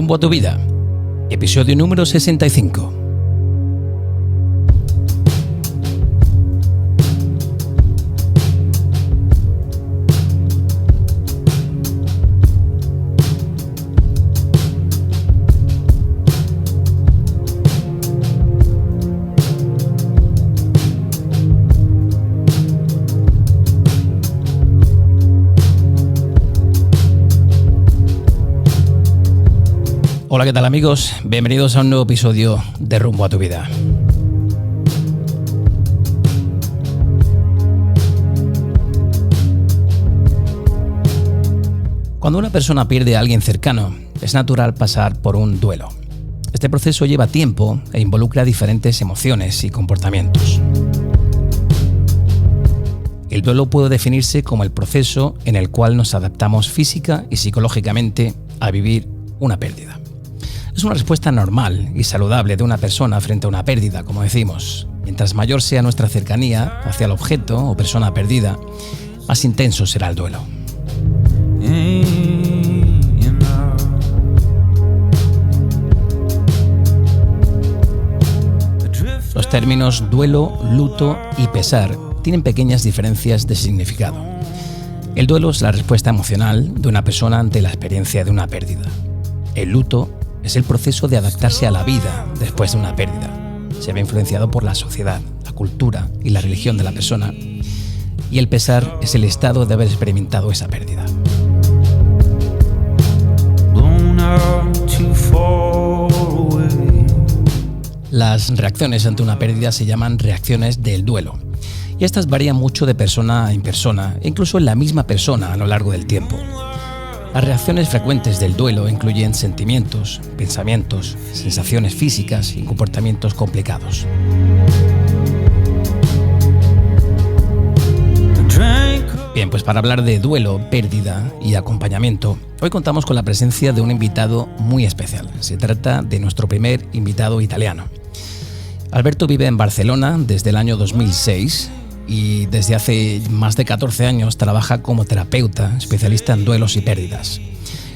Rumbo a tu vida, episodio número 65. Hola, ¿qué tal amigos? Bienvenidos a un nuevo episodio de Rumbo a tu vida. Cuando una persona pierde a alguien cercano, es natural pasar por un duelo. Este proceso lleva tiempo e involucra diferentes emociones y comportamientos. El duelo puede definirse como el proceso en el cual nos adaptamos física y psicológicamente a vivir una pérdida. Es una respuesta normal y saludable de una persona frente a una pérdida, como decimos. Mientras mayor sea nuestra cercanía hacia el objeto o persona perdida, más intenso será el duelo. Los términos duelo, luto y pesar tienen pequeñas diferencias de significado. El duelo es la respuesta emocional de una persona ante la experiencia de una pérdida. El luto es el proceso de adaptarse a la vida después de una pérdida. Se ve influenciado por la sociedad, la cultura y la religión de la persona. Y el pesar es el estado de haber experimentado esa pérdida. Las reacciones ante una pérdida se llaman reacciones del duelo. Y estas varían mucho de persona en persona, e incluso en la misma persona a lo largo del tiempo. Las reacciones frecuentes del duelo incluyen sentimientos, pensamientos, sensaciones físicas y comportamientos complicados. Bien, pues para hablar de duelo, pérdida y acompañamiento, hoy contamos con la presencia de un invitado muy especial. Se trata de nuestro primer invitado italiano. Alberto vive en Barcelona desde el año 2006 y desde hace más de 14 años trabaja como terapeuta, especialista en duelos y pérdidas.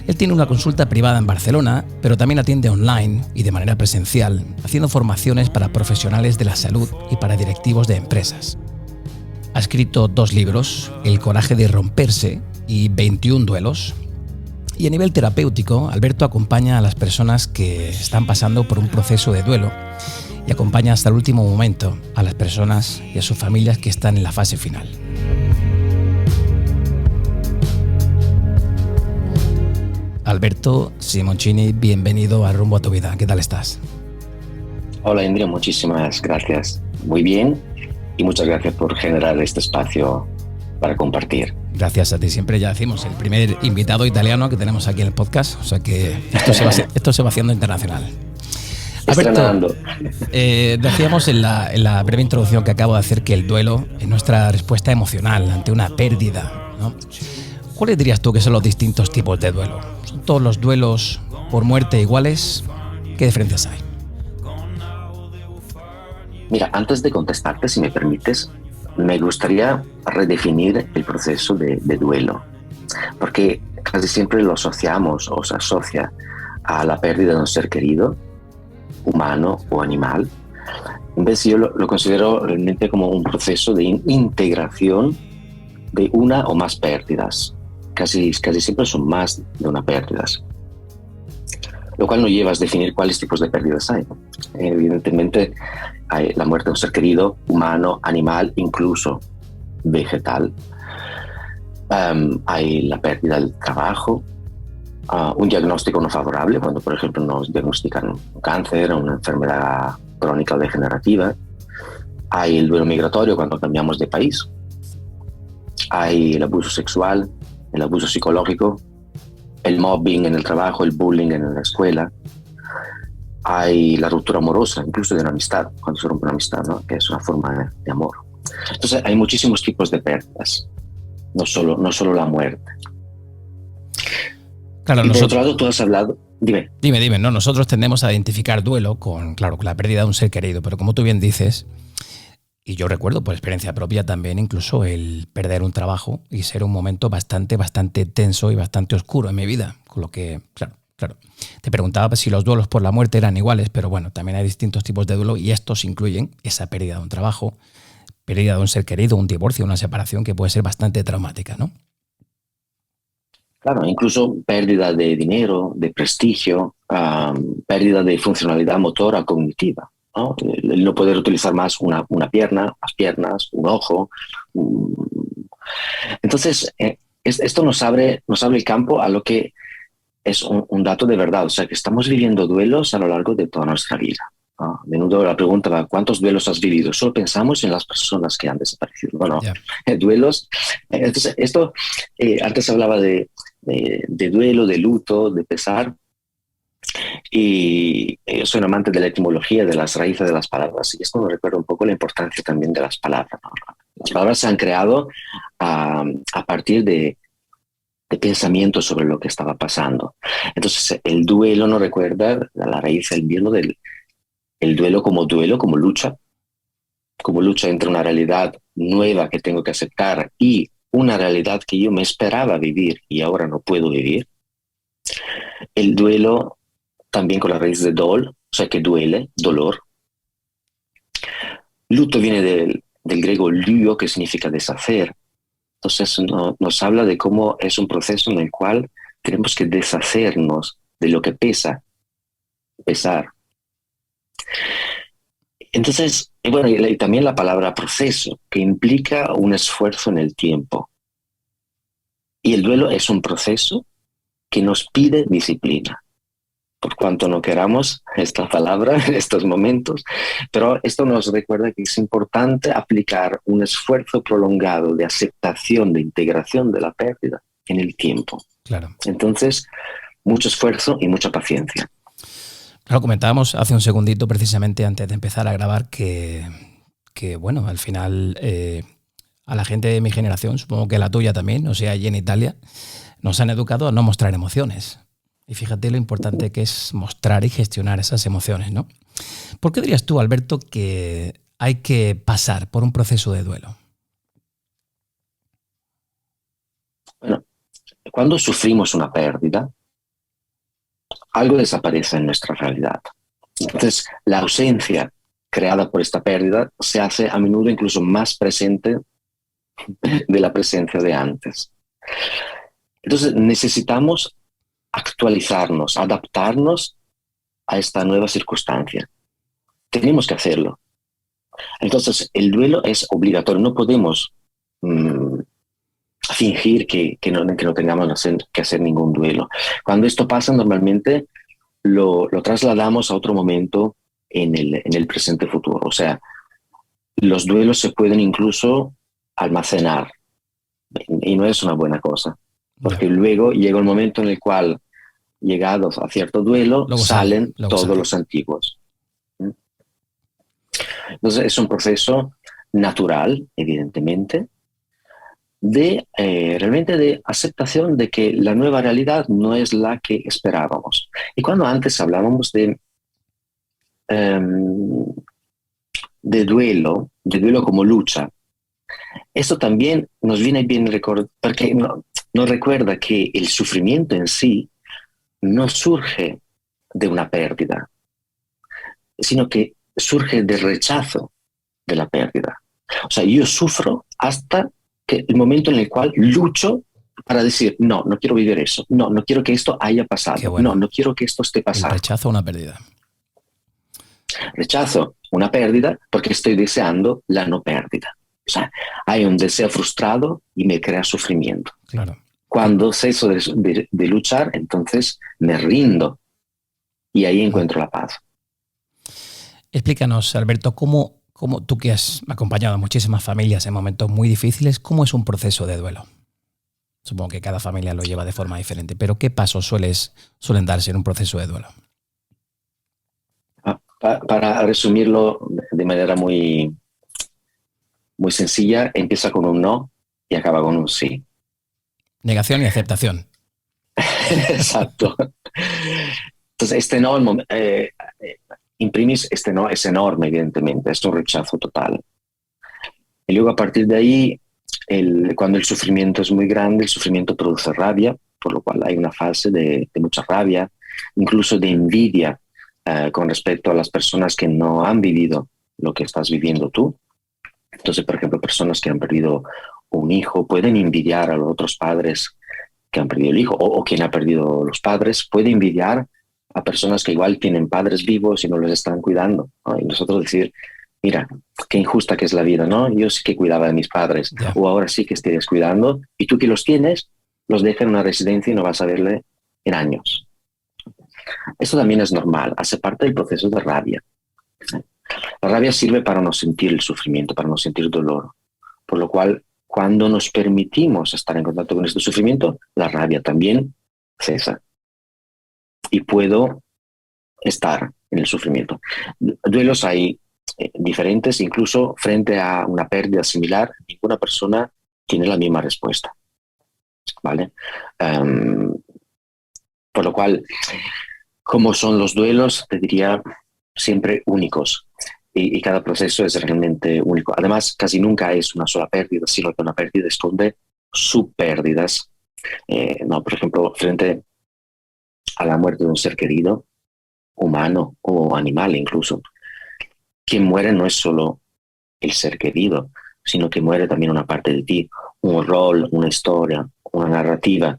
Él tiene una consulta privada en Barcelona, pero también atiende online y de manera presencial, haciendo formaciones para profesionales de la salud y para directivos de empresas. Ha escrito 2 libros, El coraje de romperse y 21 duelos. Y a nivel terapéutico, Alberto acompaña a las personas que están pasando por un proceso de duelo y acompaña hasta el último momento a las personas y a sus familias que están en la fase final. Alberto Simoncini, bienvenido a Rumbo a tu vida. ¿Qué tal estás? Hola Indrio, muchísimas gracias. Muy bien y muchas gracias por generar este espacio para compartir. Gracias a ti. Siempre ya decimos, el primer invitado italiano que tenemos aquí en el podcast, o sea que esto se va haciendo internacional. Alberto, decíamos en la breve introducción que acabo de hacer que el duelo es nuestra respuesta emocional ante una pérdida, ¿no? ¿Cuáles dirías tú que son los distintos tipos de duelo? ¿Son todos los duelos por muerte iguales? ¿Qué diferencias hay? Mira, antes de contestarte, si me permites, me gustaría redefinir el proceso de duelo, porque casi siempre lo asociamos o se asocia a la pérdida de un ser querido, humano o animal. En vez, yo lo considero realmente como un proceso de integración de una o más pérdidas. Casi siempre son más de una pérdidas. Lo cual nos lleva a definir cuáles tipos de pérdidas hay. Evidentemente, hay la muerte de un ser querido, humano, animal, incluso vegetal. Hay la pérdida del trabajo, un diagnóstico no favorable, cuando por ejemplo nos diagnostican un cáncer o una enfermedad crónica o degenerativa. Hay el duelo migratorio cuando cambiamos de país. Hay el abuso sexual, el abuso psicológico, el mobbing en el trabajo, el bullying en la escuela. Hay la ruptura amorosa, incluso de una amistad, cuando se rompe una amistad, ¿no? Que es una forma de amor. Entonces hay muchísimos tipos de pérdidas, no solo la muerte. Claro, y por otro lado, tú has hablado... Dime. No, nosotros tendemos a identificar duelo con la pérdida de un ser querido, pero como tú bien dices, y yo recuerdo por experiencia propia también incluso el perder un trabajo y ser un momento bastante tenso y bastante oscuro en mi vida, con lo que, claro, Claro. Te preguntaba si los duelos por la muerte eran iguales, pero bueno, también hay distintos tipos de duelo y estos incluyen esa pérdida de un trabajo, pérdida de un ser querido, un divorcio, una separación que puede ser bastante traumática, ¿no? Claro, incluso pérdida de dinero, de prestigio, pérdida de funcionalidad motora cognitiva, ¿no? El no poder utilizar más una pierna, las piernas, un ojo. Entonces, esto nos abre el campo a lo que es un dato de verdad, o sea, que estamos viviendo duelos a lo largo de toda nuestra vida. ¿No? A menudo la pregunta va, ¿cuántos duelos has vivido? Solo pensamos en las personas que han desaparecido. Bueno, Yeah. Duelos. Entonces, esto, antes hablaba de duelo, de luto, de pesar, y yo soy un amante de la etimología, de las raíces de las palabras, y esto nos recuerda un poco la importancia también de las palabras, ¿no? Las palabras se han creado a partir de pensamientos sobre lo que estaba pasando. Entonces, el duelo nos recuerda a la raíz del mismo del el duelo, como lucha entre una realidad nueva que tengo que aceptar y una realidad que yo me esperaba vivir y ahora no puedo vivir. El duelo también con la raíz de dol, o sea que duele, dolor. Luto viene del griego luo, que significa deshacer. Entonces nos habla de cómo es un proceso en el cual tenemos que deshacernos de lo que pesar. Entonces, bueno, y también la palabra proceso, que implica un esfuerzo en el tiempo. Y el duelo es un proceso que nos pide disciplina, por cuanto no queramos esta palabra en estos momentos, pero esto nos recuerda que es importante aplicar un esfuerzo prolongado de aceptación, de integración de la pérdida en el tiempo. Claro. Entonces, mucho esfuerzo y mucha paciencia. Claro, comentábamos hace un segundito, precisamente antes de empezar a grabar, que bueno, al final a la gente de mi generación, supongo que la tuya también, o sea, allí en Italia, nos han educado a no mostrar emociones. Y fíjate lo importante que es mostrar y gestionar esas emociones, ¿no? ¿Por qué dirías tú, Alberto, que hay que pasar por un proceso de duelo? Bueno, cuando sufrimos una pérdida, algo desaparece en nuestra realidad. Entonces, la ausencia creada por esta pérdida se hace a menudo incluso más presente de la presencia de antes. Entonces, necesitamos actualizarnos, adaptarnos a esta nueva circunstancia. Tenemos que hacerlo. Entonces, el duelo es obligatorio. No podemos fingir que no tengamos que hacer ningún duelo. Cuando esto pasa, normalmente lo trasladamos a otro momento en el presente futuro. O sea, los duelos se pueden incluso almacenar y no es una buena cosa, porque luego llega un momento en el cual, llegados a cierto duelo, salen todos los antiguos. Entonces es un proceso natural, evidentemente, de realmente de aceptación de que la nueva realidad no es la que esperábamos. Y cuando antes hablábamos de duelo como lucha, esto también nos viene bien recordar, porque nos recuerda que el sufrimiento en sí no surge de una pérdida, sino que surge del rechazo de la pérdida. O sea, yo sufro hasta que el momento en el cual lucho para decir, no quiero vivir eso, no quiero que esto haya pasado, bueno. no quiero que esto esté pasando. El rechazo a una pérdida. Rechazo una pérdida porque estoy deseando la no pérdida. O sea, hay un deseo frustrado y me crea sufrimiento. Claro. Cuando ceso de luchar, entonces me rindo y ahí encuentro la paz. Explícanos, Alberto, ¿cómo tú que has acompañado a muchísimas familias en momentos muy difíciles, cómo es un proceso de duelo? Supongo que cada familia lo lleva de forma diferente, pero ¿qué pasos suelen darse en un proceso de duelo? Para resumirlo de manera muy, muy sencilla, empieza con un no y acaba con un sí. Negación y aceptación. Exacto. Entonces, este no, imprimis, este no es enorme, evidentemente, es un rechazo total. Y luego a partir de ahí, cuando el sufrimiento es muy grande, el sufrimiento produce rabia, por lo cual hay una fase de mucha rabia, incluso de envidia con respecto a las personas que no han vivido lo que estás viviendo tú. Entonces, por ejemplo, personas que han perdido un hijo pueden envidiar a los otros padres que han perdido el hijo, o quien ha perdido los padres puede envidiar a personas que igual tienen padres vivos y no los están cuidando, ¿no? Y nosotros decir, mira, qué injusta que es la vida, ¿no? Yo sí que cuidaba de mis padres, o ahora sí que estoy descuidando, y tú que los tienes, los dejas en una residencia y no vas a verle en años. Esto también es normal, hace parte del proceso de rabia. La rabia sirve para no sentir el sufrimiento, para no sentir dolor, por lo cual cuando nos permitimos estar en contacto con este sufrimiento, la rabia también cesa y puedo estar en el sufrimiento. Duelos hay diferentes, incluso frente a una pérdida similar, ninguna persona tiene la misma respuesta, ¿vale? Por lo cual, como son los duelos, te diría siempre únicos. Y cada proceso es realmente único. Además, casi nunca es una sola pérdida, sino que una pérdida esconde subpérdidas. No, por ejemplo, frente a la muerte de un ser querido, humano o animal incluso, quien muere no es solo el ser querido, sino que muere también una parte de ti, un rol, una historia, una narrativa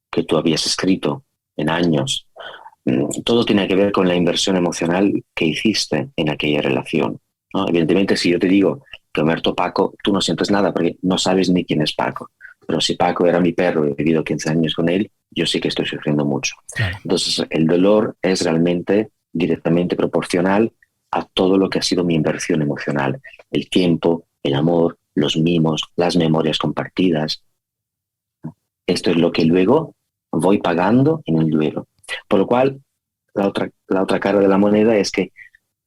que tú habías escrito en años. Todo tiene que ver con la inversión emocional que hiciste en aquella relación, ¿no? Evidentemente, si yo te digo que he muerto Paco, tú no sientes nada porque no sabes ni quién es Paco. Pero si Paco era mi perro y he vivido 15 años con él, yo sí que estoy sufriendo mucho. Claro. Entonces, el dolor es realmente directamente proporcional a todo lo que ha sido mi inversión emocional. El tiempo, el amor, los mimos, las memorias compartidas. Esto es lo que luego voy pagando en el duelo. Por lo cual, la otra cara de la moneda es que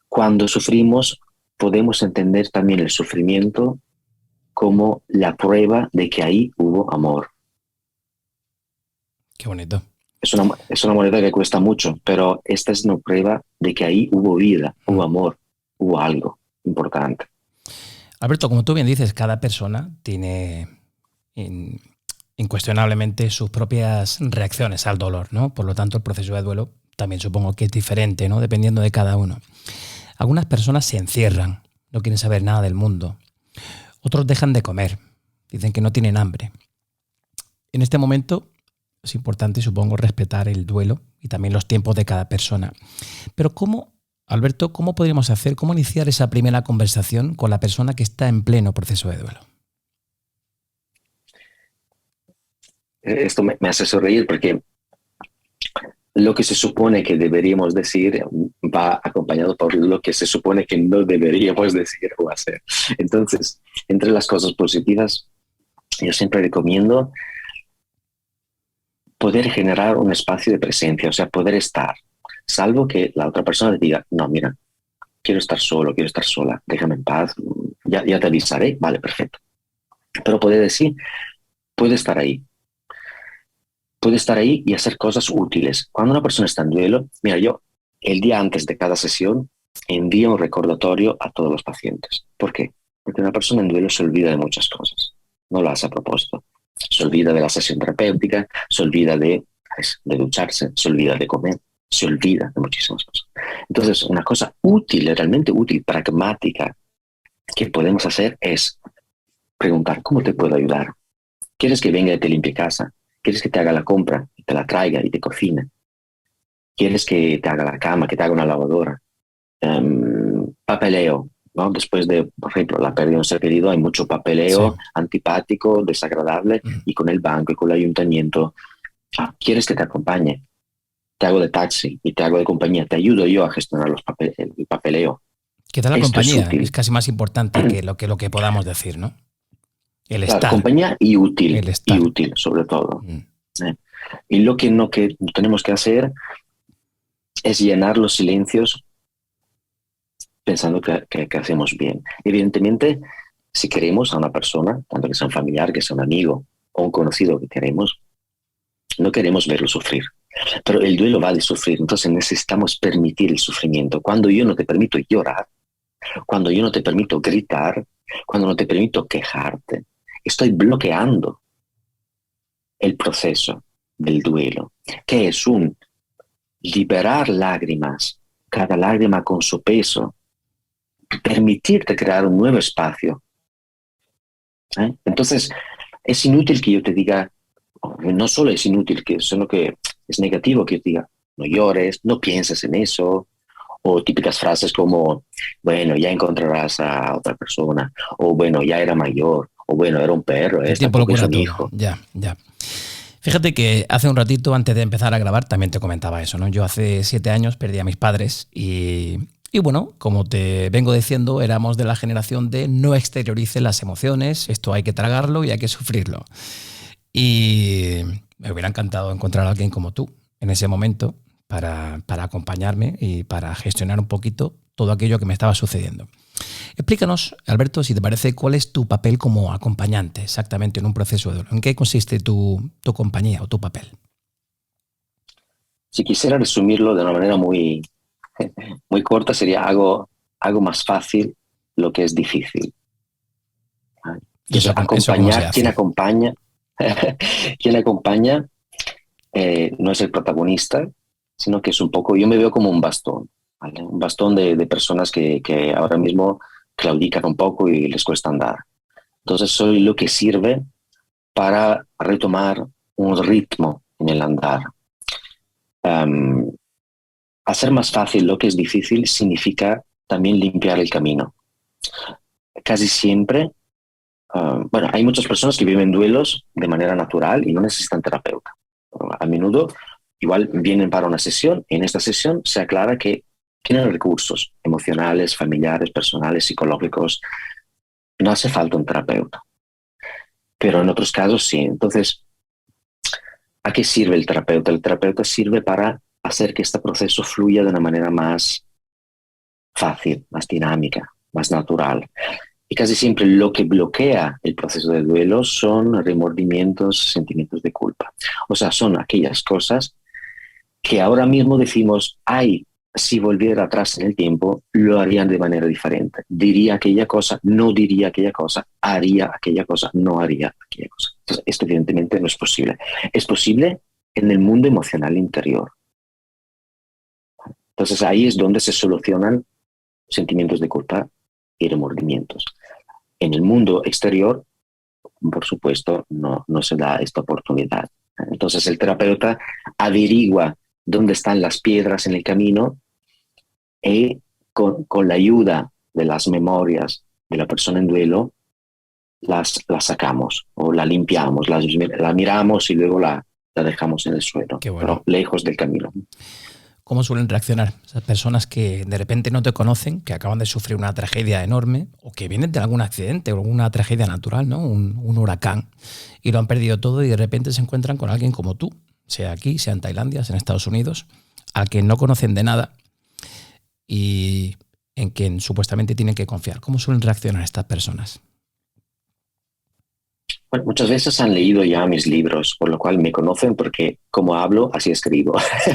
cuando sufrimos podemos entender también el sufrimiento como la prueba de que ahí hubo amor. Qué bonito. Es una moneda que cuesta mucho, pero esta es una prueba de que ahí hubo vida, hubo amor, hubo algo importante. Alberto, como tú bien dices, cada persona tiene incuestionablemente sus propias reacciones al dolor, ¿no? Por lo tanto, el proceso de duelo también supongo que es diferente, ¿no? Dependiendo de cada uno. Algunas personas se encierran, no quieren saber nada del mundo. Otros dejan de comer, dicen que no tienen hambre. En este momento es importante, supongo, respetar el duelo y también los tiempos de cada persona. Pero ¿cómo, Alberto, cómo podríamos hacer, cómo iniciar esa primera conversación con la persona que está en pleno proceso de duelo? Esto me hace sonreír porque lo que se supone que deberíamos decir va acompañado por lo que se supone que no deberíamos decir o hacer. Entonces, entre las cosas positivas, yo siempre recomiendo poder generar un espacio de presencia, o sea, poder estar, salvo que la otra persona te diga, no, mira, quiero estar solo, quiero estar sola, déjame en paz, ya te avisaré, vale, perfecto. Pero poder decir, puede estar ahí. Puede estar ahí y hacer cosas útiles. Cuando una persona está en duelo, mira, yo el día antes de cada sesión envío un recordatorio a todos los pacientes. ¿Por qué? Porque una persona en duelo se olvida de muchas cosas. No lo hace a propósito. Se olvida de la sesión terapéutica, se olvida de ducharse, se olvida de comer, se olvida de muchísimas cosas. Entonces, una cosa útil, realmente útil, pragmática, que podemos hacer es preguntar, ¿cómo te puedo ayudar? ¿Quieres que venga y te limpie casa? ¿Quieres que te haga la compra y te la traiga y te cocine? ¿Quieres que te haga la cama, que te haga una lavadora? Papeleo, ¿no? Después de, por ejemplo, la pérdida de un ser querido, hay mucho papeleo antipático, desagradable, y con el banco y con el ayuntamiento. ¿Quieres que te acompañe? Te hago de taxi y te hago de compañía. Te ayudo yo a gestionar el papeleo. ¿Qué tal la compañía? Es casi más importante que lo que podamos decir, ¿no? El estar. Compañía y útil. Y útil, sobre todo. Y lo que tenemos que hacer es llenar los silencios pensando que hacemos bien. Evidentemente, si queremos a una persona, tanto que sea un familiar, que sea un amigo o un conocido que queremos, no queremos verlo sufrir. Pero el duelo va de sufrir, entonces necesitamos permitir el sufrimiento. Cuando yo no te permito llorar, cuando yo no te permito gritar, cuando no te permito quejarte, estoy bloqueando el proceso del duelo, que es un liberar lágrimas, cada lágrima con su peso, permitirte crear un nuevo espacio. Entonces, es inútil que yo te diga, no solo es inútil, sino que es negativo que yo te diga, no llores, no pienses en eso, o típicas frases como, bueno, ya encontrarás a otra persona, o bueno, ya era mayor, o bueno, era un perro, El tiempo lo tampoco es cura un todo. hijo. Ya, ya. Fíjate que hace un ratito, antes de empezar a grabar, también te comentaba eso, ¿no? Yo hace 7 años perdí a mis padres y bueno, como te vengo diciendo, éramos de la generación de no exteriorice las emociones, esto hay que tragarlo y hay que sufrirlo. Y me hubiera encantado encontrar a alguien como tú en ese momento para acompañarme y para gestionar un poquito todo aquello que me estaba sucediendo. Explícanos, Alberto, si te parece, cuál es tu papel como acompañante exactamente en un proceso de duelo. ¿En qué consiste tu compañía o tu papel? Si quisiera resumirlo de una manera muy corta, sería algo más fácil lo que es difícil. ¿Y Entonces, eso cómo se acompañar, hace? quien acompaña no es el protagonista, sino que es un poco, yo me veo como un bastón, ¿vale? Un bastón de personas que ahora mismo claudican un poco y les cuesta andar. Entonces soy lo que sirve para retomar un ritmo en el andar. Um, Hacer más fácil lo que es difícil significa también limpiar el camino. Casi siempre, bueno, hay muchas personas que viven duelos de manera natural y no necesitan terapeuta. A menudo igual vienen para una sesión y en esta sesión se aclara que tienen recursos emocionales, familiares, personales, psicológicos. No hace falta un terapeuta, pero en otros casos sí. Entonces, ¿a qué sirve el terapeuta? El terapeuta sirve para hacer que este proceso fluya de una manera más fácil, más dinámica, más natural. Y casi siempre lo que bloquea el proceso de duelo son remordimientos, sentimientos de culpa. O sea, son aquellas cosas que ahora mismo decimos, ay, si volviera atrás en el tiempo, lo harían de manera diferente. Diría aquella cosa, no diría aquella cosa, haría aquella cosa, no haría aquella cosa. Entonces, esto evidentemente no es posible. Es posible en el mundo emocional interior. Entonces ahí es donde se solucionan sentimientos de culpa y remordimientos. En el mundo exterior, por supuesto, no se da esta oportunidad. Entonces el terapeuta averigua dónde están las piedras en el camino y con la ayuda de las memorias de la persona en duelo, las sacamos o la limpiamos, la miramos y luego la dejamos en el suelo, Qué bueno. pero lejos del camino. ¿Cómo suelen reaccionar esas personas que de repente no te conocen, que acaban de sufrir una tragedia enorme o que vienen de algún accidente o alguna tragedia natural, ¿no? Un huracán, y lo han perdido todo y de repente se encuentran con alguien como tú, sea aquí, sea en Tailandia, sea en Estados Unidos, al que no conocen de nada y en quien supuestamente tienen que confiar? ¿Cómo suelen reaccionar estas personas? Bueno, muchas veces han leído ya mis libros, por lo cual me conocen porque como hablo, así escribo. Sí,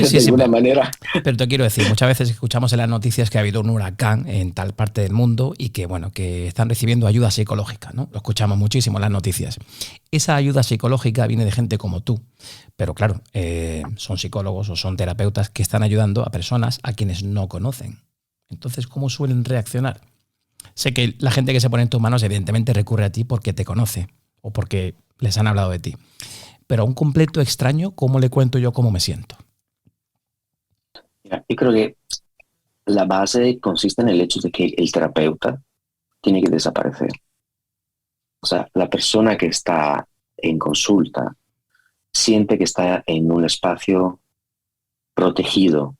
De sí, sí, alguna manera. pero te quiero decir, muchas veces escuchamos en las noticias que ha habido un huracán en tal parte del mundo y que, bueno, que están recibiendo ayuda psicológica, ¿no? Lo escuchamos muchísimo en las noticias. Esa ayuda psicológica viene de gente como tú, pero claro, son psicólogos o son terapeutas que están ayudando a personas a quienes no conocen. Entonces, ¿cómo suelen reaccionar? Sé que la gente que se pone en tus manos evidentemente recurre a ti porque te conoce o porque les han hablado de ti. Pero a un completo extraño, ¿cómo le cuento yo cómo me siento? Yo creo que la base consiste en el hecho de que el terapeuta tiene que desaparecer. O sea, la persona que está en consulta siente que está en un espacio protegido,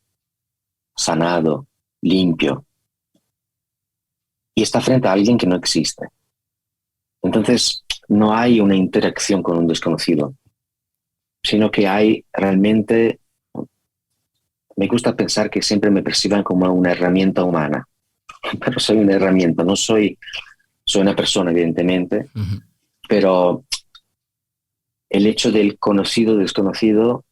sanado, limpio, y está frente a alguien que no existe. Entonces, no hay una interacción con un desconocido, sino que hay realmente, me gusta pensar que siempre me perciban como una herramienta humana, pero soy una herramienta, no soy una persona, evidentemente, Uh-huh. pero el hecho del conocido-desconocido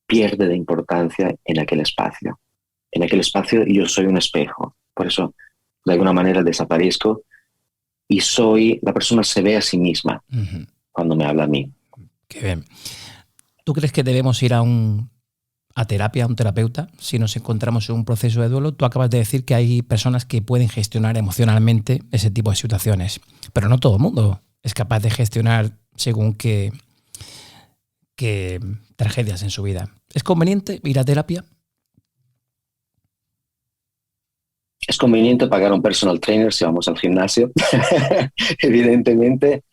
pierde de importancia en aquel espacio. En aquel espacio yo soy un espejo, por eso de alguna manera desaparezco y la persona se ve a sí misma cuando me habla a mí. Qué bien. ¿Tú crees que debemos ir a un a terapia, a un terapeuta, si nos encontramos en un proceso de duelo? Tú acabas de decir que hay personas que pueden gestionar emocionalmente ese tipo de situaciones, pero no todo el mundo es capaz de gestionar según qué tragedias en su vida. ¿Es conveniente ir a terapia? Es conveniente pagar a un personal trainer si vamos al gimnasio. Evidentemente,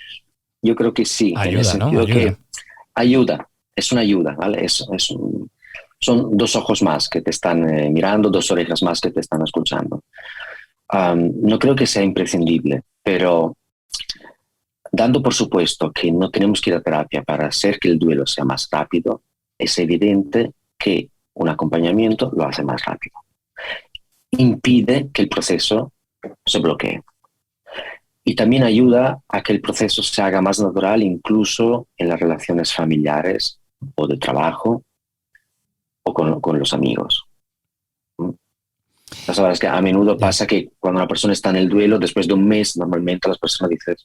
yo creo que sí, en el Ayuda, ¿no? sentido Ayuda. que ayuda, es una ayuda, ¿vale? Son dos ojos más que te están mirando, dos orejas más que te están escuchando. No creo que sea imprescindible, pero dando por supuesto que no tenemos que ir a terapia para hacer que el duelo sea más rápido, es evidente que un acompañamiento lo hace más rápido. Impide que el proceso se bloquee. Y también ayuda a que el proceso se haga más natural, incluso en las relaciones familiares o de trabajo o con los amigos. Ya sabes que a menudo pasa que cuando una persona está en el duelo, después de un mes, normalmente las personas dicen,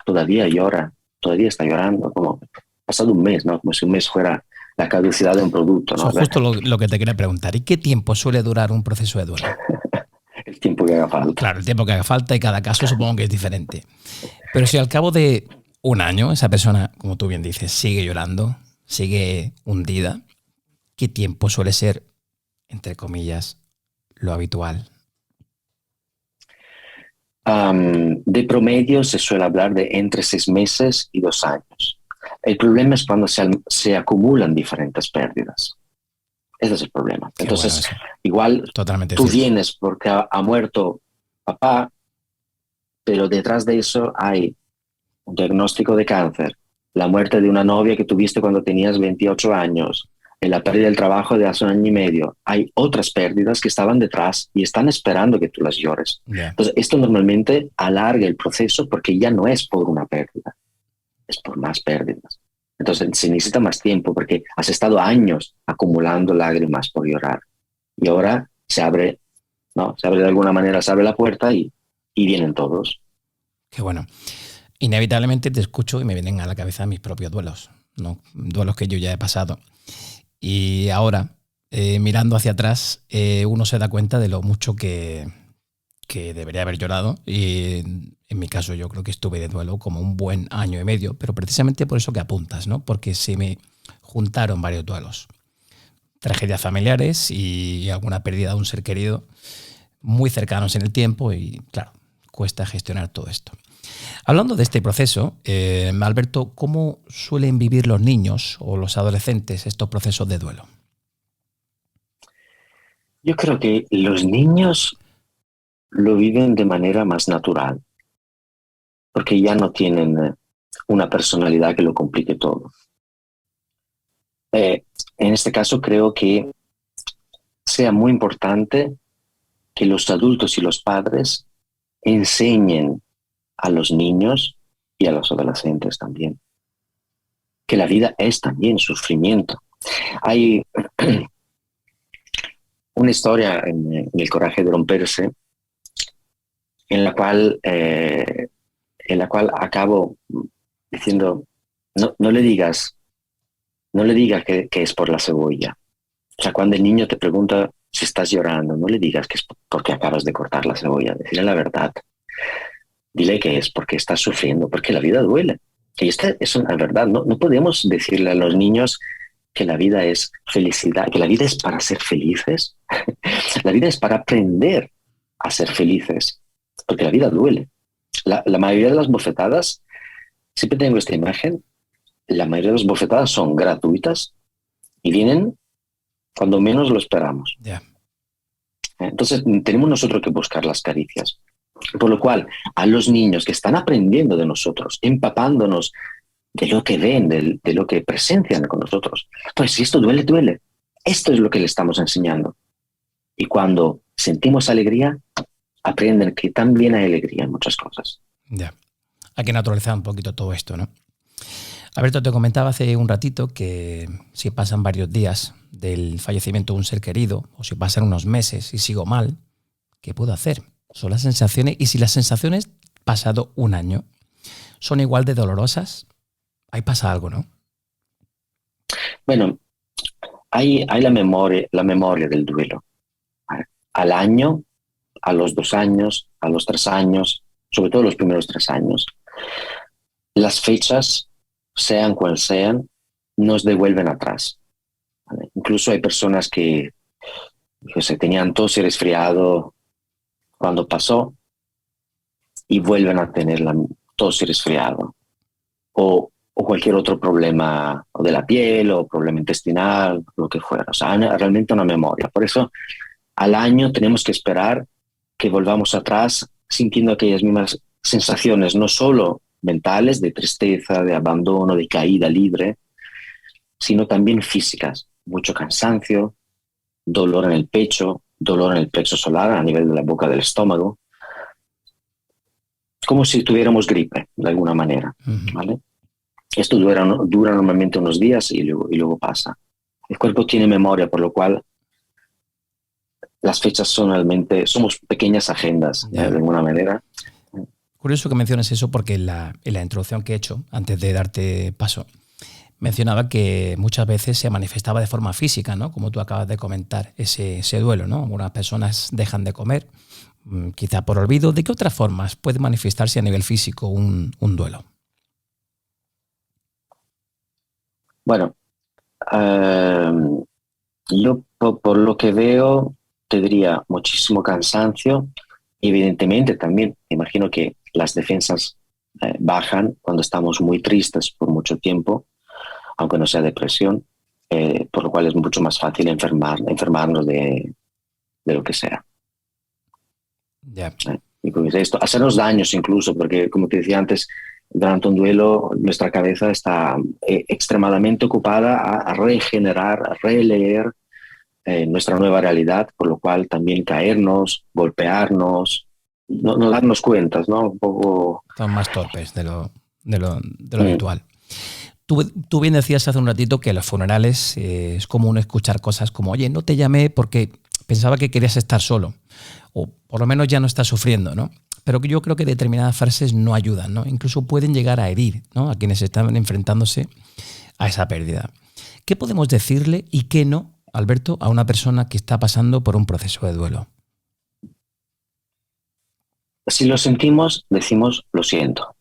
todavía llora, todavía está llorando, como ha pasado un mes, ¿no? Como si un mes fuera la caducidad de un producto, ¿no? Eso es justo lo que te quería preguntar. ¿Y qué tiempo suele durar un proceso de duelo? El tiempo que haga falta. Claro, el tiempo que haga falta, y cada caso supongo que es diferente. Pero si al cabo de un año esa persona, como tú bien dices, sigue llorando, sigue hundida, ¿qué tiempo suele ser, entre comillas, lo habitual? De promedio se suele hablar de entre 6 meses y 2 años. El problema es cuando se acumulan diferentes pérdidas. Ese es el problema. Qué Entonces, bueno igual totalmente tú cierto. vienes porque ha muerto papá, pero detrás de eso hay un diagnóstico de cáncer, la muerte de una novia que tuviste cuando tenías 28 años, la pérdida del trabajo de hace un año y medio. Hay otras pérdidas que estaban detrás y están esperando que tú las llores. Yeah. Entonces, esto normalmente alarga el proceso porque ya no es por una pérdida, es por más pérdidas. Entonces, se necesita más tiempo porque has estado años acumulando lágrimas por llorar. Y ahora se abre, ¿no? Se abre de alguna manera, se abre la puerta y vienen todos. Qué bueno. Inevitablemente te escucho y me vienen a la cabeza mis propios duelos, ¿no? Duelos que yo ya he pasado. Y ahora, mirando hacia atrás, uno se da cuenta de lo mucho que debería haber llorado. Y en mi caso yo creo que estuve de duelo como un buen año y medio, pero precisamente por eso que apuntas, ¿no? Porque se me juntaron varios duelos. Tragedias familiares y alguna pérdida de un ser querido muy cercanos en el tiempo y, claro, cuesta gestionar todo esto. Hablando de este proceso, Alberto, ¿cómo suelen vivir los niños o los adolescentes estos procesos de duelo? Yo creo que los niños lo viven de manera más natural, porque ya no tienen una personalidad que lo complique todo. En este caso creo que sea muy importante que los adultos y los padres enseñen a los niños y a los adolescentes también que la vida es también sufrimiento. Hay una historia en El coraje de romperse en la cual acabo diciendo, no le digas que es por la cebolla. O sea, cuando el niño te pregunta si estás llorando, no le digas que es porque acabas de cortar la cebolla. Decirle la verdad. Dile que es porque estás sufriendo, porque la vida duele. Y esta es una verdad. No podemos decirle a los niños que la vida es felicidad, que la vida es para ser felices. La vida es para aprender a ser felices, porque la vida duele. La mayoría de las bofetadas, siempre tengo esta imagen, la mayoría de las bofetadas son gratuitas y vienen cuando menos lo esperamos. Yeah. Entonces tenemos nosotros que buscar las caricias. Por lo cual, a los niños que están aprendiendo de nosotros, empapándonos de lo que ven, de lo que presencian con nosotros, pues si esto duele, duele. Esto es lo que le estamos enseñando. Y cuando sentimos alegría, aprenden que también hay alegría en muchas cosas. Ya. Hay que naturalizar un poquito todo esto, ¿no? Alberto, te comentaba hace un ratito que si pasan varios días del fallecimiento de un ser querido o si pasan unos meses y sigo mal, ¿qué puedo hacer? Son las sensaciones, y si las sensaciones pasado un año son igual de dolorosas, ahí pasa algo, ¿no? Bueno, hay la memoria del duelo. Al año, a los 2 años, a los 3 años, sobre todo los primeros 3 años. Las fechas, sean cuales sean, nos devuelven atrás. ¿Vale? Incluso hay personas que se tenían tos y resfriado cuando pasó y vuelven a tener la tos y resfriado. O cualquier otro problema o de la piel o problema intestinal, lo que fuera. O sea, realmente una memoria. Por eso, al año tenemos que esperar que volvamos atrás sintiendo aquellas mismas sensaciones, no solo mentales, de tristeza, de abandono, de caída libre, sino también físicas. Mucho cansancio, dolor en el pecho, dolor en el plexo solar a nivel de la boca del estómago, como si tuviéramos gripe, de alguna manera. ¿Vale? Esto dura normalmente unos días y luego pasa. El cuerpo tiene memoria, por lo cual las fechas somos pequeñas agendas, de alguna manera. Curioso que menciones eso porque en la introducción que he hecho, antes de darte paso, mencionaba que muchas veces se manifestaba de forma física, ¿no? Como tú acabas de comentar, ese duelo, ¿no? Algunas personas dejan de comer, quizá por olvido. ¿De qué otras formas puede manifestarse a nivel físico un duelo? Bueno, yo por lo que veo te diría muchísimo cansancio. Evidentemente también imagino que las defensas bajan cuando estamos muy tristes por mucho tiempo, aunque no sea depresión, por lo cual es mucho más fácil enfermarnos de lo que sea. Ya. Y pues esto, hacernos daños incluso, porque como te decía antes, durante un duelo nuestra cabeza está extremadamente ocupada a regenerar, a releer nuestra nueva realidad, por lo cual también caernos, golpearnos, no darnos cuentas, ¿no? Un poco... Son más torpes de lo habitual. Tú bien decías hace un ratito que en los funerales es común escuchar cosas como, oye, no te llamé porque pensaba que querías estar solo, o por lo menos ya no estás sufriendo, ¿no? Pero yo creo que determinadas frases no ayudan, ¿no? Incluso pueden llegar a herir, ¿no? A quienes están enfrentándose a esa pérdida. ¿Qué podemos decirle y qué no, Alberto, a una persona que está pasando por un proceso de duelo? Si lo sentimos, decimos lo siento.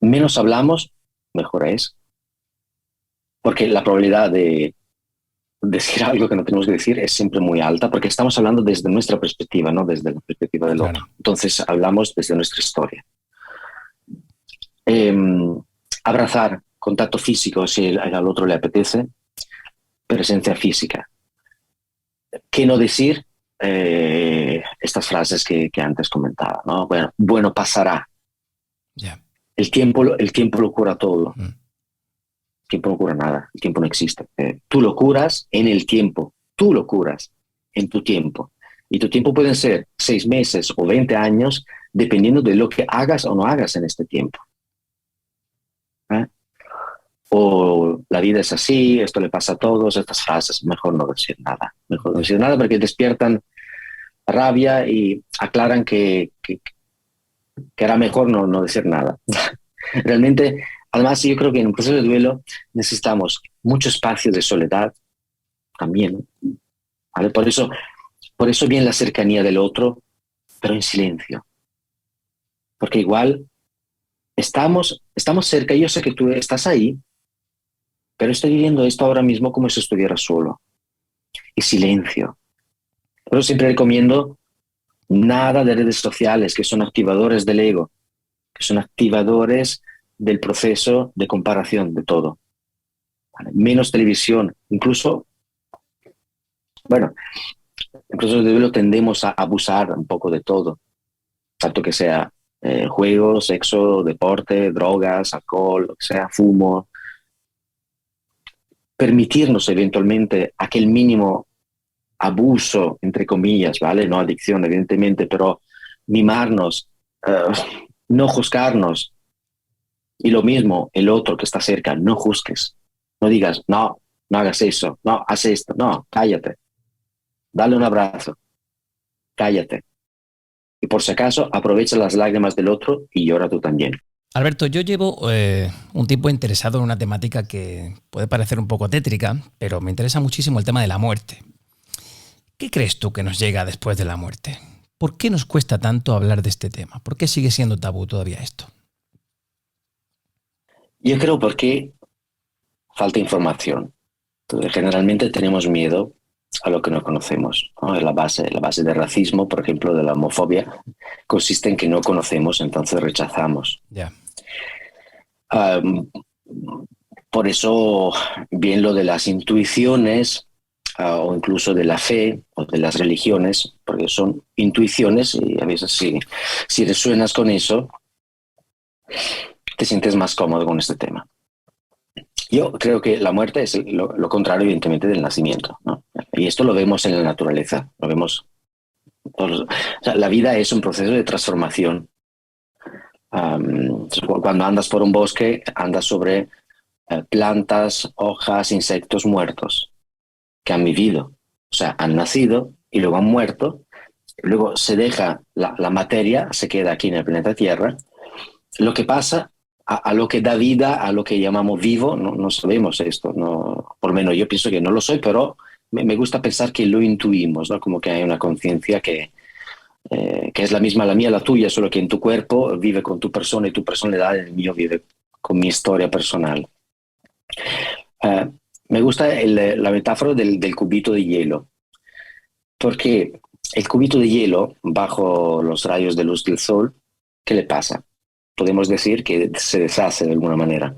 Menos hablamos, mejor es. Porque la probabilidad de decir algo que no tenemos que decir es siempre muy alta, porque estamos hablando desde nuestra perspectiva, no desde la perspectiva del otro. Entonces hablamos desde nuestra historia. Abrazar, contacto físico si al otro le apetece, presencia física. ¿Qué no decir? Estas frases que antes comentaba, ¿no? Bueno, pasará. Yeah. El tiempo lo cura todo. El tiempo no cura nada, el tiempo no existe. Tú lo curas en el tiempo, tú lo curas en tu tiempo. Y tu tiempo pueden ser 6 meses o 20 años, dependiendo de lo que hagas o no hagas en este tiempo. O la vida es así, esto le pasa a todos, estas frases, mejor no decir nada. Mejor no decir nada porque despiertan rabia y aclaran que era mejor no decir nada. Realmente, además, yo creo que en un proceso de duelo necesitamos mucho espacio de soledad también, ¿vale? Por eso viene la cercanía del otro, pero en silencio. Porque igual estamos cerca, y yo sé que tú estás ahí, pero estoy viviendo esto ahora mismo como si estuviera solo. Y silencio. Por eso siempre recomiendo nada de redes sociales, que son activadores del ego, que son activadores del proceso de comparación de todo. ¿Vale? Menos televisión, incluso en procesos de duelo tendemos a abusar un poco de todo, tanto que sea juego, sexo, deporte, drogas, alcohol, lo que sea, fumo. Permitirnos eventualmente aquel mínimo abuso, entre comillas, ¿vale? No adicción, evidentemente, pero mimarnos, no juzgarnos. Y lo mismo, el otro que está cerca, no juzgues. No digas, no hagas eso, no, haz esto, no, cállate. Dale un abrazo, cállate. Y por si acaso, aprovecha las lágrimas del otro y llora tú también. Alberto, yo llevo un tiempo interesado en una temática que puede parecer un poco tétrica, pero me interesa muchísimo el tema de la muerte. ¿Qué crees tú que nos llega después de la muerte? ¿Por qué nos cuesta tanto hablar de este tema? ¿Por qué sigue siendo tabú todavía esto? Yo creo porque falta información. Entonces, generalmente tenemos miedo a lo que no conocemos, ¿no? La base del racismo, por ejemplo, de la homofobia, consiste en que no conocemos, entonces rechazamos. Ya. Um, por eso, bien lo de las intuiciones, o incluso de la fe o de las religiones, porque son intuiciones y a veces si resuenas con eso, te sientes más cómodo con este tema. Yo creo que la muerte es lo contrario, evidentemente, del nacimiento, ¿no? Y esto lo vemos en la naturaleza, lo vemos. O sea, la vida es un proceso de transformación. Cuando andas por un bosque, andas sobre plantas, hojas, insectos muertos que han vivido. O sea, han nacido y luego han muerto. Luego se deja la materia, se queda aquí en el planeta Tierra. Lo que pasa a lo que da vida, a lo que llamamos vivo, no sabemos esto. No, por lo menos yo pienso que no lo soy, pero me gusta pensar que lo intuimos, ¿no? Como que hay una conciencia que es la misma la mía, la tuya, solo que en tu cuerpo vive con tu persona y tu personalidad, en el mío vive con mi historia personal. Me gusta la metáfora del cubito de hielo, porque el cubito de hielo, bajo los rayos de luz del sol, ¿qué le pasa? Podemos decir que se deshace de alguna manera.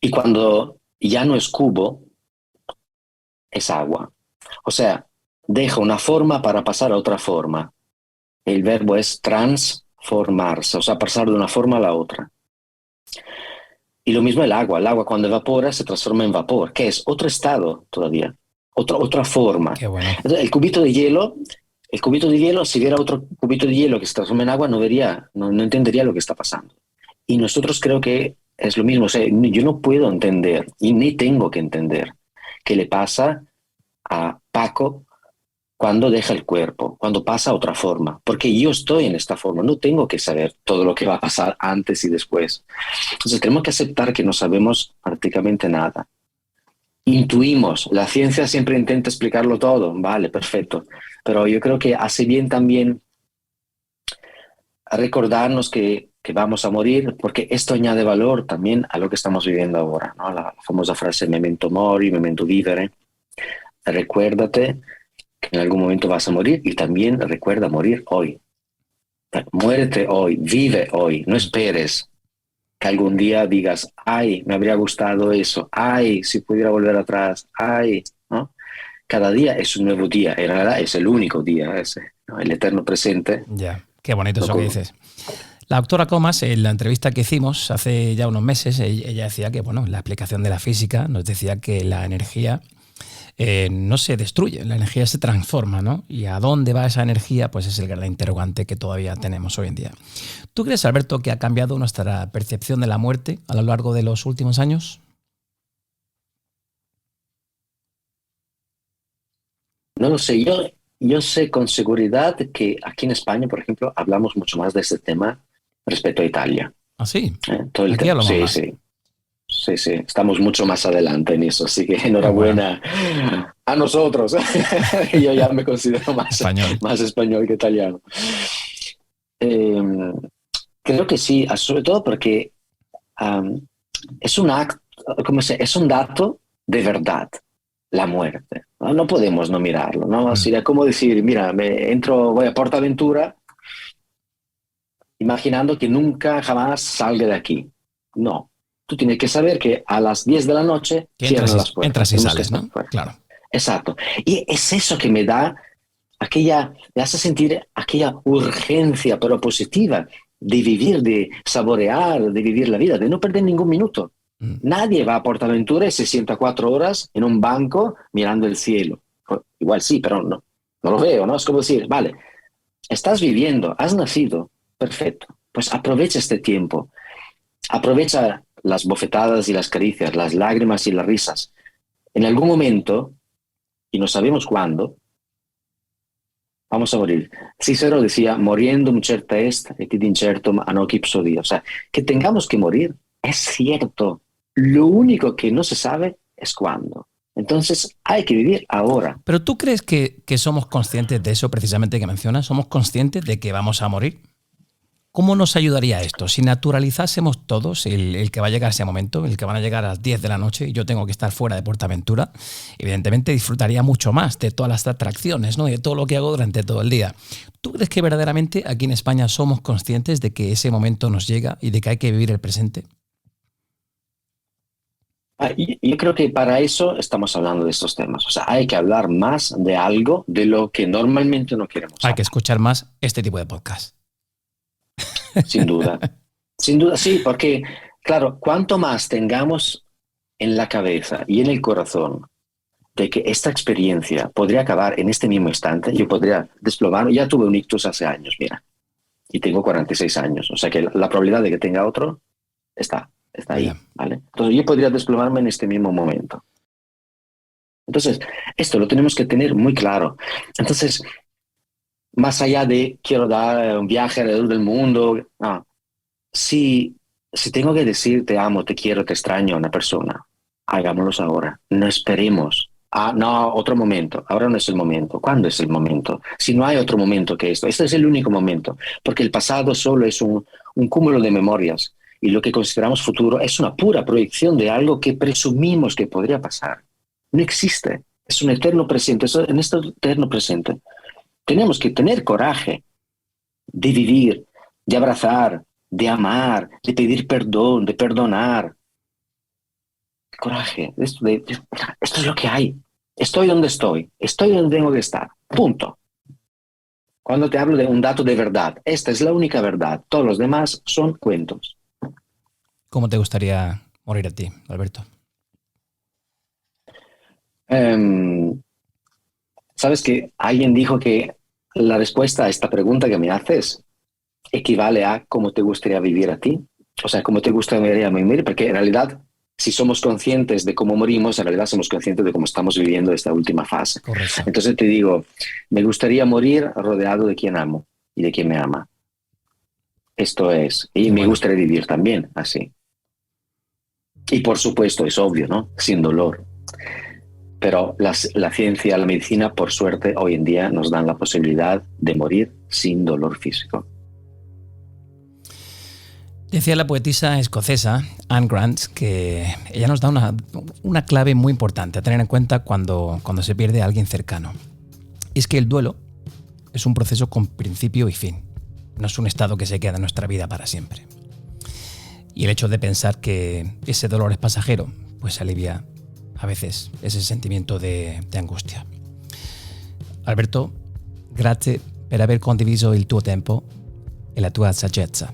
Y cuando ya no es cubo, es agua. O sea, deja una forma para pasar a otra forma. El verbo es transformarse, o sea, pasar de una forma a la otra. Y lo mismo el agua. El agua cuando evapora se transforma en vapor, que es otro estado todavía, otra forma. Qué bueno. Entonces, el cubito de hielo, si viera otro cubito de hielo que se transforma en agua, no entendería lo que está pasando. Y nosotros creo que es lo mismo. O sea, yo no puedo entender, y ni tengo que entender, qué le pasa a Paco cuando deja el cuerpo, cuando pasa a otra forma, porque yo estoy en esta forma, no tengo que saber todo lo que va a pasar antes y después. Entonces tenemos que aceptar que no sabemos prácticamente nada. Intuimos, la ciencia siempre intenta explicarlo todo, vale, perfecto, pero yo creo que hace bien también recordarnos que vamos a morir, porque esto añade valor también a lo que estamos viviendo ahora, ¿no? La famosa frase memento mori, memento vivere. Recuérdate que en algún momento vas a morir y también recuerda morir hoy. Muérete hoy, vive hoy, no esperes que algún día digas, ay, me habría gustado eso, ay, si pudiera volver atrás, ay, ¿no? Cada día es un nuevo día, en realidad es el único día ese, ¿no? El eterno presente. Ya, qué bonito eso que dices. La doctora Comas, en la entrevista que hicimos hace ya unos meses, ella decía que, bueno, la explicación de la física nos decía que la energía no se destruye, la energía se transforma, ¿no? Y a dónde va esa energía, pues es el gran interrogante que todavía tenemos hoy en día. ¿Tú crees, Alberto, que ha cambiado nuestra percepción de la muerte a lo largo de los últimos años? No lo sé, yo sé con seguridad que aquí en España, por ejemplo, hablamos mucho más de este tema respecto a Italia. ¿Ah, sí? Todo el Aquí hablamos más. Sí. Sí, estamos mucho más adelante en eso, así que enhorabuena a nosotros. Yo ya me considero más español que italiano. Creo que sí, sobre todo porque es un acto, es un dato de verdad, la muerte. No podemos no mirarlo, ¿no? Sería como decir, mira, voy a PortAventura imaginando que nunca jamás salga de aquí. No. Tú tienes que saber que a las 10 de la noche cierran las puertas. Entras y sales, ¿no? Claro. Exacto. Y es eso que me hace sentir aquella urgencia, pero positiva, de vivir, de saborear, de vivir la vida, de no perder ningún minuto. Nadie va a PortAventura y se sienta 4 horas en un banco mirando el cielo. Igual sí, pero no lo veo, ¿no? Es como decir, vale, estás viviendo, has nacido, perfecto. Pues aprovecha este tiempo. Aprovecha las bofetadas y las caricias, las lágrimas y las risas. En algún momento, y no sabemos cuándo, vamos a morir. Cícero decía, moriendum certa est, et id incertum anoc ipso die. O sea, que tengamos que morir es cierto. Lo único que no se sabe es cuándo. Entonces hay que vivir ahora. ¿Pero tú crees que somos conscientes de eso precisamente que mencionas? ¿Somos conscientes de que vamos a morir? ¿Cómo nos ayudaría esto? Si naturalizásemos todos el que va a llegar ese momento, el que van a llegar a las 10 de la noche y yo tengo que estar fuera de PortAventura, evidentemente disfrutaría mucho más de todas las atracciones, ¿no? De todo lo que hago durante todo el día. ¿Tú crees que verdaderamente aquí en España somos conscientes de que ese momento nos llega y de que hay que vivir el presente? Yo creo que para eso estamos hablando de estos temas. O sea, hay que hablar más de algo de lo que normalmente no queremos hablar. Hay que escuchar más este tipo de podcast. Sin duda. Sin duda, sí, porque, claro, cuanto más tengamos en la cabeza y en el corazón de que esta experiencia podría acabar en este mismo instante, yo podría desplomarme. Ya tuve un ictus hace años, mira, y tengo 46 años. O sea que la probabilidad de que tenga otro está ahí, ¿vale? Entonces yo podría desplomarme en este mismo momento. Entonces, esto lo tenemos que tener muy claro. Entonces, más allá de quiero dar un viaje alrededor del mundo, no. Si tengo que decir te amo, te quiero, te extraño a una persona, hagámoslo ahora. No esperemos. No, otro momento. Ahora no es el momento. ¿Cuándo es el momento? Si no hay otro momento que esto. Este es el único momento, porque el pasado solo es un cúmulo de memorias y lo que consideramos futuro es una pura proyección de algo que presumimos que podría pasar. No existe. Es un eterno presente. En este eterno presente tenemos que tener coraje de vivir, de abrazar, de amar, de pedir perdón, de perdonar. Coraje. Esto es lo que hay. Estoy donde estoy. Estoy donde tengo que estar. Punto. Cuando te hablo de un dato de verdad, esta es la única verdad. Todos los demás son cuentos. ¿Cómo te gustaría morir a ti, Alberto? Sabes que alguien dijo que la respuesta a esta pregunta que me haces equivale a cómo te gustaría vivir a ti. O sea, cómo te gustaría vivir, porque en realidad, si somos conscientes de cómo morimos, en realidad somos conscientes de cómo estamos viviendo esta última fase. Correcto. Entonces te digo, me gustaría morir rodeado de quien amo y de quien me ama. Esto es. Y me gustaría vivir también así. Y por supuesto, es obvio, ¿no? Sin dolor. Pero la ciencia, la medicina, por suerte, hoy en día nos dan la posibilidad de morir sin dolor físico. Decía la poetisa escocesa Anne Grant que ella nos da una clave muy importante a tener en cuenta cuando se pierde a alguien cercano. Y es que el duelo es un proceso con principio y fin. No es un estado que se queda en nuestra vida para siempre. Y el hecho de pensar que ese dolor es pasajero, pues alivia a veces ese sentimiento de angustia. Alberto, grazie per aver condiviso il tuo tempo e la tua saggezza.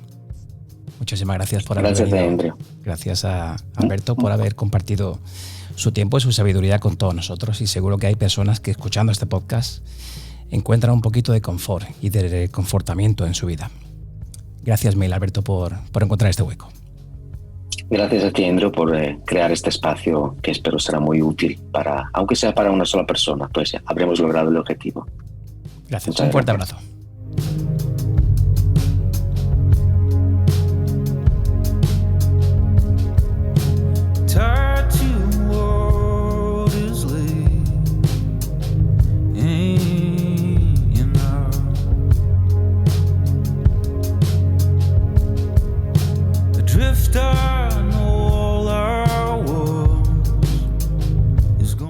Muchísimas gracias por haber venido. Gracias a Alberto por haber compartido su tiempo y su sabiduría con todos nosotros. Y seguro que hay personas que escuchando este podcast encuentran un poquito de confort y de reconfortamiento en su vida. Gracias mil, Alberto, por encontrar este hueco. Gracias a ti, Andrew, por crear este espacio que espero será muy útil para, aunque sea para una sola persona, pues ya habremos logrado el objetivo. Gracias. Un fuerte abrazo.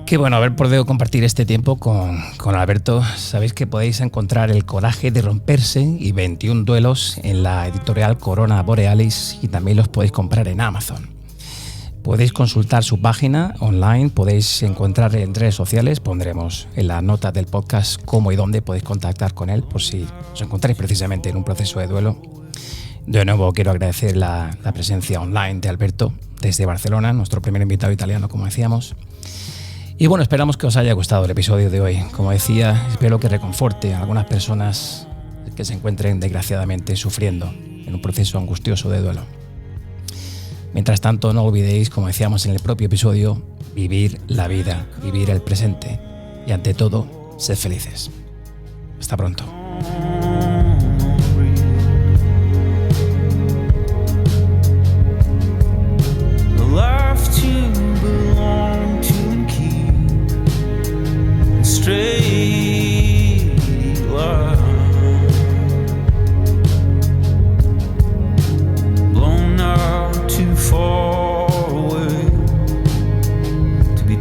Qué bueno haber podido compartir este tiempo con Alberto. Sabéis que podéis encontrar El coraje de romperse y 21 duelos en la editorial Corona Borealis y también los podéis comprar en Amazon. Podéis consultar su página online, podéis encontrar en redes sociales, pondremos en la nota del podcast cómo y dónde podéis contactar con él por si os encontráis precisamente en un proceso de duelo. De nuevo quiero agradecer la presencia online de Alberto desde Barcelona, nuestro primer invitado italiano, como decíamos. Y bueno, esperamos que os haya gustado el episodio de hoy. Como decía, espero que reconforte a algunas personas que se encuentren desgraciadamente sufriendo en un proceso angustioso de duelo. Mientras tanto, no olvidéis, como decíamos en el propio episodio, vivir la vida, vivir el presente y ante todo, sed felices. Hasta pronto.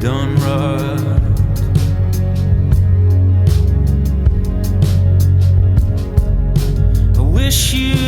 Done right. I wish you